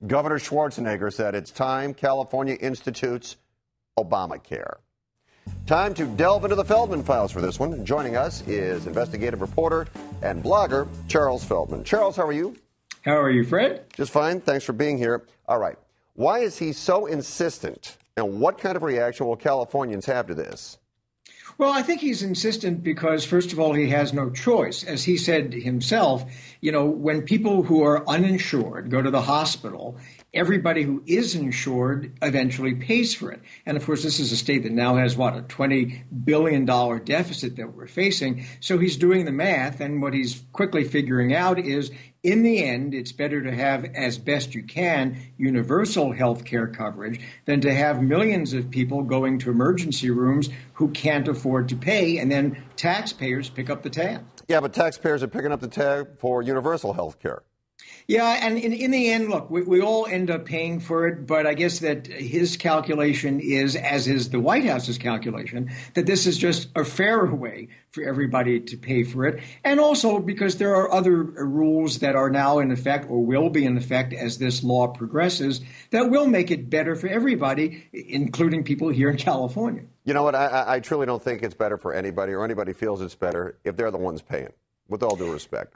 Governor Schwarzenegger said it's time California institutes Obamacare. Time to delve into the Feldman files for this one. Joining us is investigative reporter and blogger Charles Feldman. Charles, how are you? How are you, Fred? Just fine. Thanks for being here. All right. Why is he so insistent, and what kind of reaction will Californians have to this? Well, I think he's insistent because, first of all, he has no choice. As he said himself, when people who are uninsured go to the hospital, everybody who is insured eventually pays for it. And, of course, this is a state that now has, a $20 billion deficit that we're facing. So he's doing the math, and what he's quickly figuring out is, in the end, it's better to have, as best you can, universal health care coverage than to have millions of people going to emergency rooms who can't afford to pay, and then taxpayers pick up the tab. Yeah, but taxpayers are picking up the tab for universal health care. Yeah, and in the end, look, we all end up paying for it, but I guess that his calculation is, as is the White House's calculation, that this is just a fairer way for everybody to pay for it. And also because there are other rules that are now in effect or will be in effect as this law progresses that will make it better for everybody, including people here in California. You know what? I truly don't think it's better for anybody, or anybody feels it's better if they're the ones paying, with all due respect.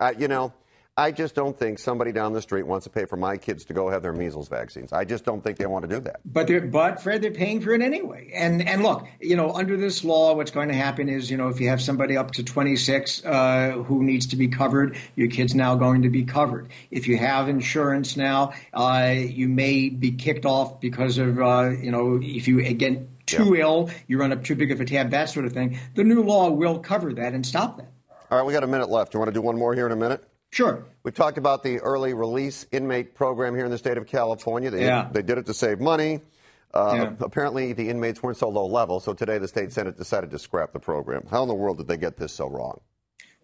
I just don't think somebody down the street wants to pay for my kids to go have their measles vaccines. I just don't think they want to do that. But Fred, they're paying for it anyway. And look, under this law, what's going to happen is, if you have somebody up to 26 who needs to be covered, your kid's now going to be covered. If you have insurance now, you may be kicked off because of, if you get too ill, you run up too big of a tab, that sort of thing. The new law will cover that and stop that. All right, we got a minute left. You want to do one more here in a minute? Sure. We've talked about the early release inmate program here in the state of California. They did it to save money. Apparently, the inmates weren't so low level, so today the state Senate decided to scrap the program. How in the world did they get this so wrong?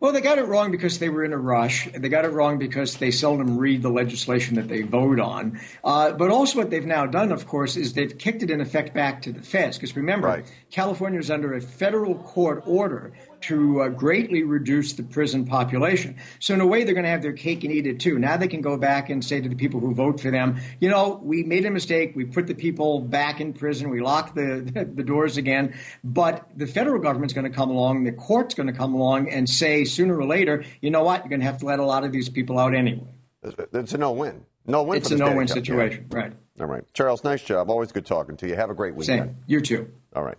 Well, they got it wrong because they were in a rush. They got it wrong because they seldom read the legislation that they vote on. But also what they've now done, of course, is they've kicked it in effect back to the feds. Because remember, California is under a federal court order to greatly reduce the prison population. So in a way, they're going to have their cake and eat it, too. Now they can go back and say to the people who vote for them, we made a mistake. We put the people back in prison. We locked the doors again. But the federal government's going to come along. The court's going to come along and say sooner or later, you know what? You're going to have to let a lot of these people out anyway. It's a no-win. No-win. It's a no-win situation. Right. All right. Charles, nice job. Always good talking to you. Have a great weekend. Same. You too. All right.